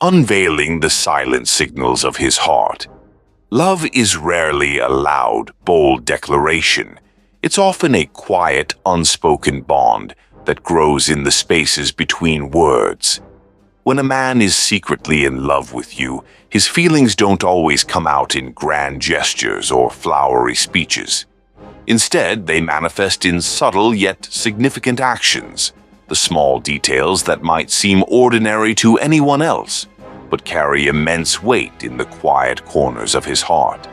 unveiling the silent signals of his heart. Love is rarely a loud, bold declaration. It's often a quiet, unspoken bond that grows in the spaces between words. When a man is secretly in love with you, his feelings don't always come out in grand gestures or flowery speeches. Instead, they manifest in subtle yet significant actions, the small details that might seem ordinary to anyone else, but carry immense weight in the quiet corners of his heart.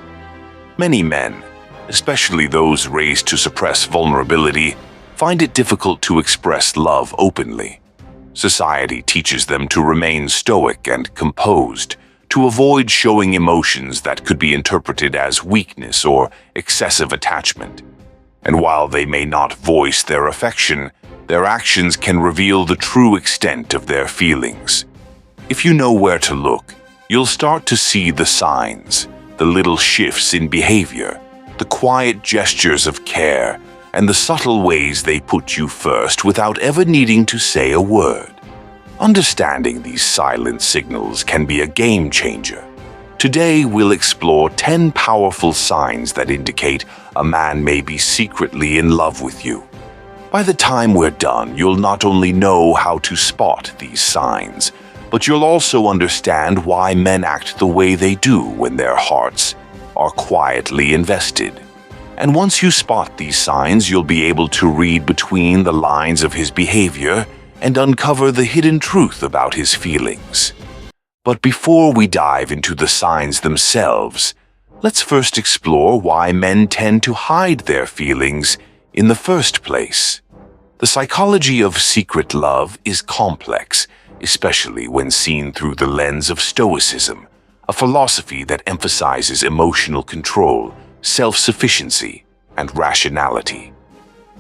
Many men, especially those raised to suppress vulnerability, find it difficult to express love openly. Society teaches them to remain stoic and composed, to avoid showing emotions that could be interpreted as weakness or excessive attachment. And while they may not voice their affection, their actions can reveal the true extent of their feelings. If you know where to look, you'll start to see the signs, the little shifts in behavior, the quiet gestures of care, and the subtle ways they put you first without ever needing to say a word. Understanding these silent signals can be a game changer. Today, we'll explore 10 powerful signs that indicate a man may be secretly in love with you. By the time we're done, you'll not only know how to spot these signs, but you'll also understand why men act the way they do when their hearts are quietly invested. And once you spot these signs, you'll be able to read between the lines of his behavior and uncover the hidden truth about his feelings. But before we dive into the signs themselves, let's first explore why men tend to hide their feelings in the first place. The psychology of secret love is complex, especially when seen through the lens of Stoicism, a philosophy that emphasizes emotional control, self-sufficiency, and rationality.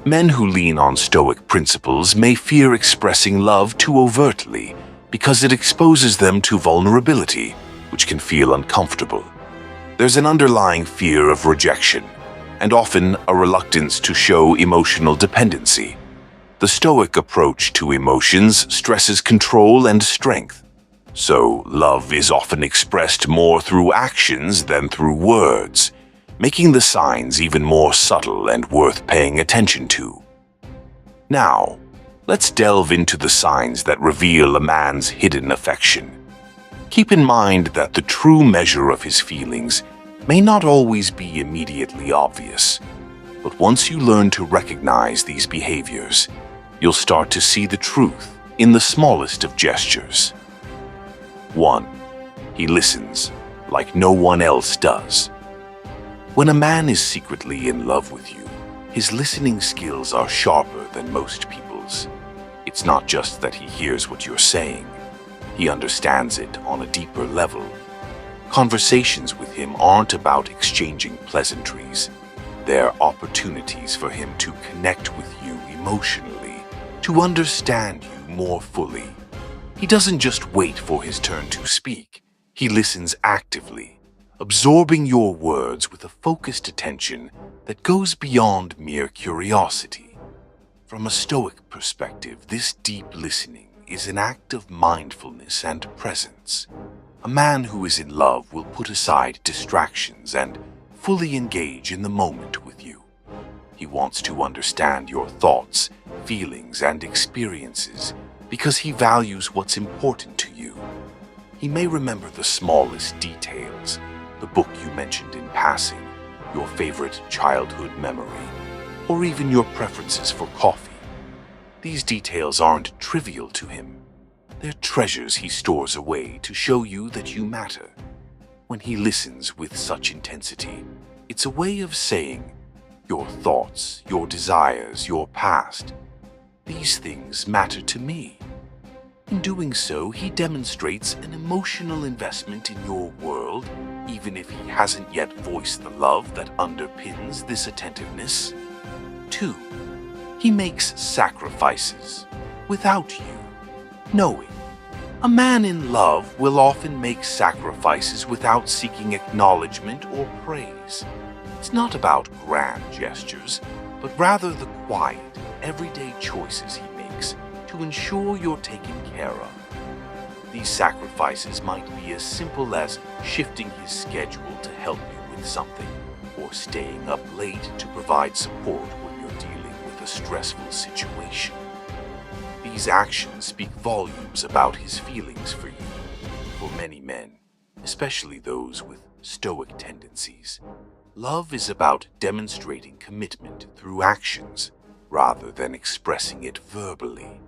Men who lean on Stoic principles may fear expressing love too overtly because it exposes them to vulnerability, which can feel uncomfortable. There's an underlying fear of rejection, and often a reluctance to show emotional dependency. The Stoic approach to emotions stresses control and strength, so love is often expressed more through actions than through words, making the signs even more subtle and worth paying attention to. Now, let's delve into the signs that reveal a man's hidden affection. Keep in mind that the true measure of his feelings may not always be immediately obvious, but once you learn to recognize these behaviors, you'll start to see the truth in the smallest of gestures. 1. He listens like no one else does. When a man is secretly in love with you, his listening skills are sharper than most people's. It's not just that he hears what you're saying, he understands it on a deeper level. Conversations with him aren't about exchanging pleasantries. They're opportunities for him to connect with you emotionally, to understand you more fully. He doesn't just wait for his turn to speak. He listens actively, absorbing your words with a focused attention that goes beyond mere curiosity. From a Stoic perspective, this deep listening is an act of mindfulness and presence. A man who is in love will put aside distractions and fully engage in the moment with you. He wants to understand your thoughts, feelings, and experiences because he values what's important to you. He may remember the smallest details, the book you mentioned in passing, your favorite childhood memory, or even your preferences for coffee. These details aren't trivial to him. They're treasures he stores away to show you that you matter. When he listens with such intensity, it's a way of saying, your thoughts, your desires, your past, these things matter to me. In doing so, he demonstrates an emotional investment in your world, even if he hasn't yet voiced the love that underpins this attentiveness. 2. He makes sacrifices without you knowing. A man in love will often make sacrifices without seeking acknowledgement or praise. It's not about grand gestures, but rather the quiet, everyday choices he makes to ensure you're taken care of. These sacrifices might be as simple as shifting his schedule to help you with something, or staying up late to provide support when you're dealing with a stressful situation. These actions speak volumes about his feelings for you. For many men, especially those with Stoic tendencies, love is about demonstrating commitment through actions rather than expressing it verbally.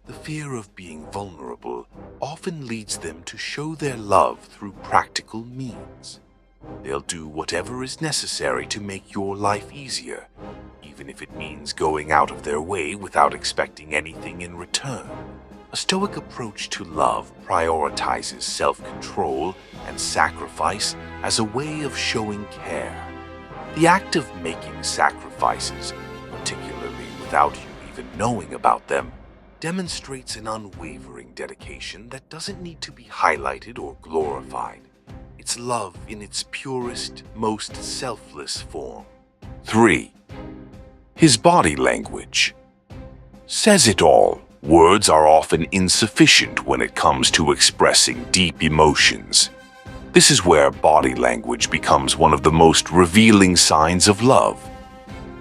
The fear of being vulnerable often leads them to show their love through practical means. They'll do whatever is necessary to make your life easier, even if it means going out of their way without expecting anything in return. A Stoic approach to love prioritizes self-control and sacrifice as a way of showing care. The act of making sacrifices, particularly without you even knowing about them, demonstrates an unwavering dedication that doesn't need to be highlighted or glorified. It's love in its purest, most selfless form. 3. His body language says it all. Words are often insufficient when it comes to expressing deep emotions. This is where body language becomes one of the most revealing signs of love.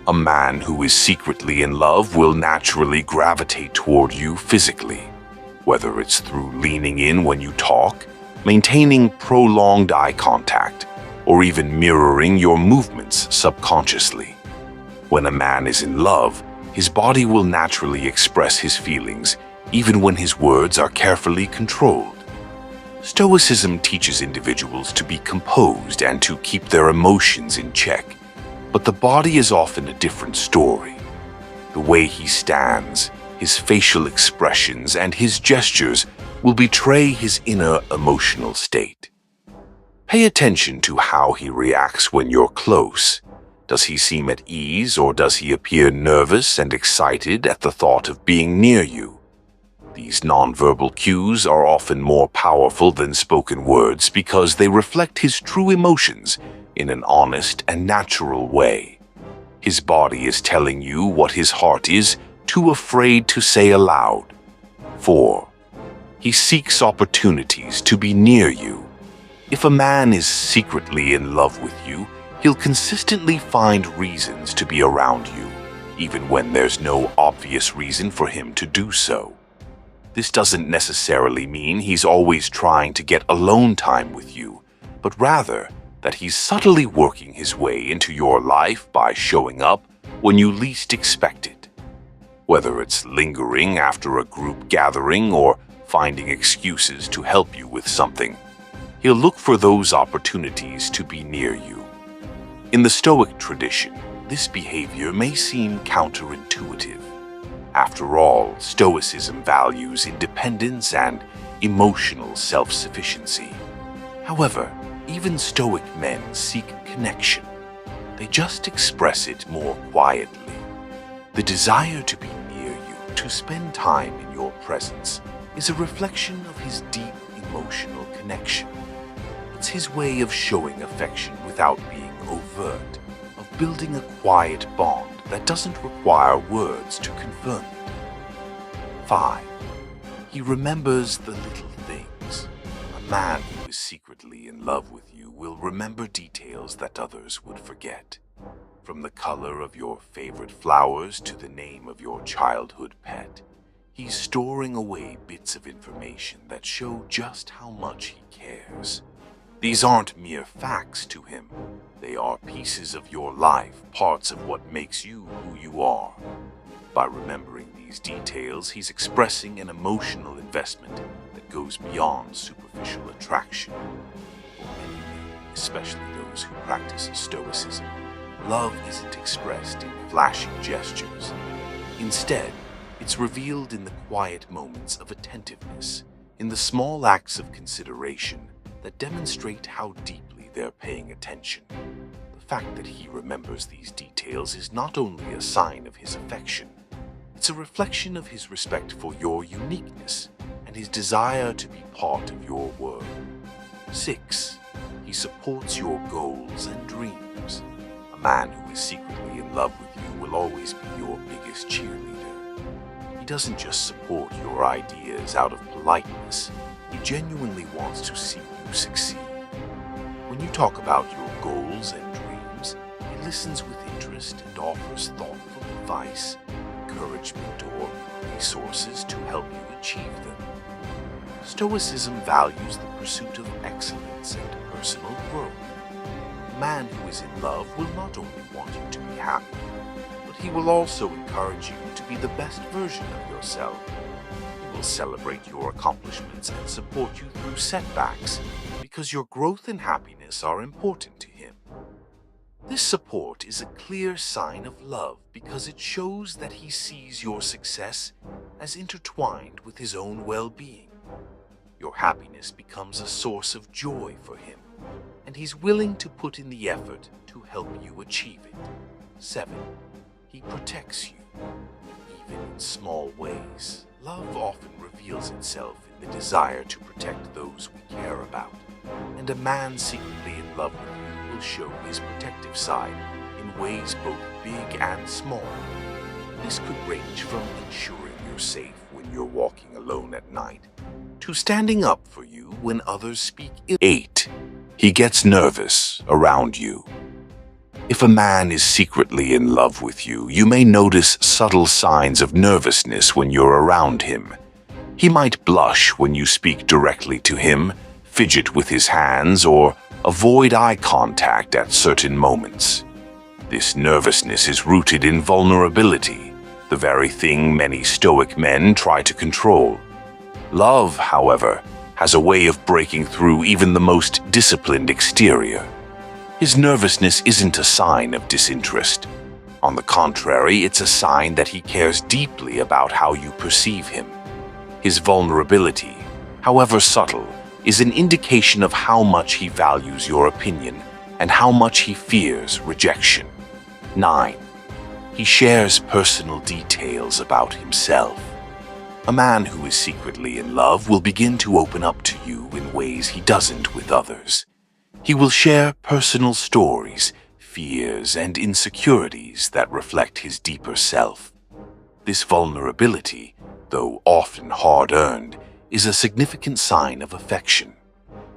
A man who is secretly in love will naturally gravitate toward you physically, whether it's through leaning in when you talk, maintaining prolonged eye contact, or even mirroring your movements subconsciously. When a man is in love, his body will naturally express his feelings, even when his words are carefully controlled. Stoicism teaches individuals to be composed and to keep their emotions in check, but the body is often a different story. The way he stands, his facial expressions, and his gestures will betray his inner emotional state. Pay attention to how he reacts when you're close. Does he seem at ease, or does he appear nervous and excited at the thought of being near you? These nonverbal cues are often more powerful than spoken words because they reflect his true emotions in an honest and natural way. His body is telling you what his heart is too afraid to say aloud. 4. He seeks opportunities to be near you. If a man is secretly in love with you, he'll consistently find reasons to be around you, even when there's no obvious reason for him to do so. This doesn't necessarily mean he's always trying to get alone time with you, but rather that he's subtly working his way into your life by showing up when you least expect it. Whether it's lingering after a group gathering or finding excuses to help you with something, he'll look for those opportunities to be near you. In the Stoic tradition, this behavior may seem counterintuitive. After all, Stoicism values independence and emotional self-sufficiency. However, even Stoic men seek connection. They just express it more quietly. The desire to be near you, to spend time in your presence, is a reflection of his deep emotional connection. It's his way of showing affection without being overt, of building a quiet bond that doesn't require words to confirm it. 5. He remembers the little things. A man who is secretly in love with you will remember details that others would forget. From the color of your favorite flowers to the name of your childhood pet, he's storing away bits of information that show just how much he cares. These aren't mere facts to him. They are pieces of your life, parts of what makes you who you are. By remembering these details, he's expressing an emotional investment that goes beyond superficial attraction. For many men, especially those who practice Stoicism, love isn't expressed in flashing gestures. Instead, it's revealed in the quiet moments of attentiveness, in the small acts of consideration that demonstrate how deeply they're paying attention. The fact that he remembers these details is not only a sign of his affection, it's a reflection of his respect for your uniqueness and his desire to be part of your world. 6. He supports your goals and dreams. A man who is secretly in love with you will always be your biggest cheerleader. He doesn't just support your ideas out of politeness. He genuinely wants to see you succeed. When you talk about your goals and dreams, he listens with interest and offers thoughtful advice, encouragement, or resources to help you achieve them. Stoicism values the pursuit of excellence and personal growth. A man who is in love will not only want you to be happy, but he will also encourage you to be the best version of yourself. He will celebrate your accomplishments and support you through setbacks because your growth and happiness are important to him. This support is a clear sign of love because it shows that he sees your success as intertwined with his own well-being. Your happiness becomes a source of joy for him, and he's willing to put in the effort to help you achieve it. 7. He protects you, even in small ways. Love often reveals itself in the desire to protect those we care about, and a man secretly in love with you will show his protective side in ways both big and small. This could range from ensuring you're safe when you're walking alone at night, to standing up for you when others speak ill. 8. He gets nervous around you. If a man is secretly in love with you, you may notice subtle signs of nervousness when you're around him. He might blush when you speak directly to him, fidget with his hands, or avoid eye contact at certain moments. This nervousness is rooted in vulnerability, the very thing many Stoic men try to control. Love, however, has a way of breaking through even the most disciplined exterior. His nervousness isn't a sign of disinterest. On the contrary, it's a sign that he cares deeply about how you perceive him. His vulnerability, however subtle, is an indication of how much he values your opinion and how much he fears rejection. 9. He shares personal details about himself. A man who is secretly in love will begin to open up to you in ways he doesn't with others. He will share personal stories, fears, and insecurities that reflect his deeper self. This vulnerability, though often hard-earned, is a significant sign of affection.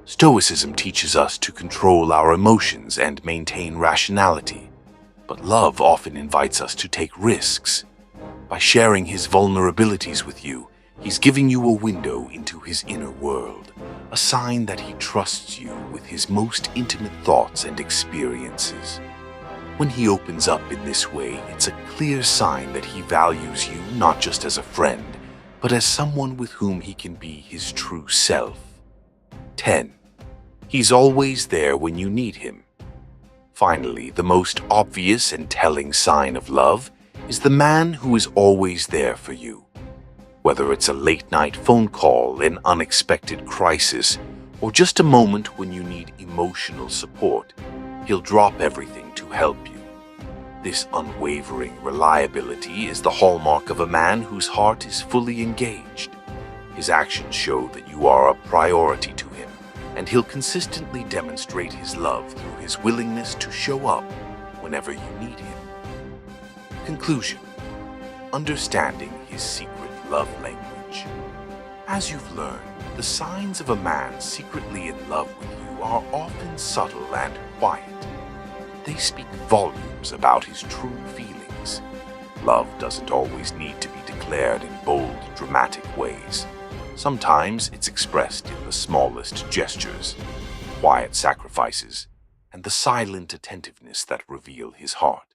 Stoicism teaches us to control our emotions and maintain rationality, but love often invites us to take risks. By sharing his vulnerabilities with you, he's giving you a window into his inner world, a sign that he trusts you with his most intimate thoughts and experiences. When he opens up in this way, it's a clear sign that he values you not just as a friend, but as someone with whom he can be his true self. 10. He's always there when you need him. Finally, the most obvious and telling sign of love is the man who is always there for you. Whether it's a late-night phone call, an unexpected crisis, or just a moment when you need emotional support, he'll drop everything to help you. This unwavering reliability is the hallmark of a man whose heart is fully engaged. His actions show that you are a priority to him, and he'll consistently demonstrate his love through his willingness to show up whenever you need him. Conclusion: understanding his secret love language. As you've learned, the signs of a man secretly in love with you are often subtle and quiet. They speak volumes about his true feelings. Love doesn't always need to be declared in bold, dramatic ways. Sometimes it's expressed in the smallest gestures, quiet sacrifices, and the silent attentiveness that reveal his heart.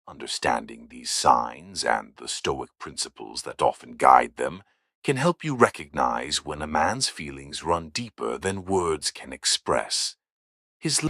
Understanding these signs and the Stoic principles that often guide them can help you recognize when a man's feelings run deeper than words can express. His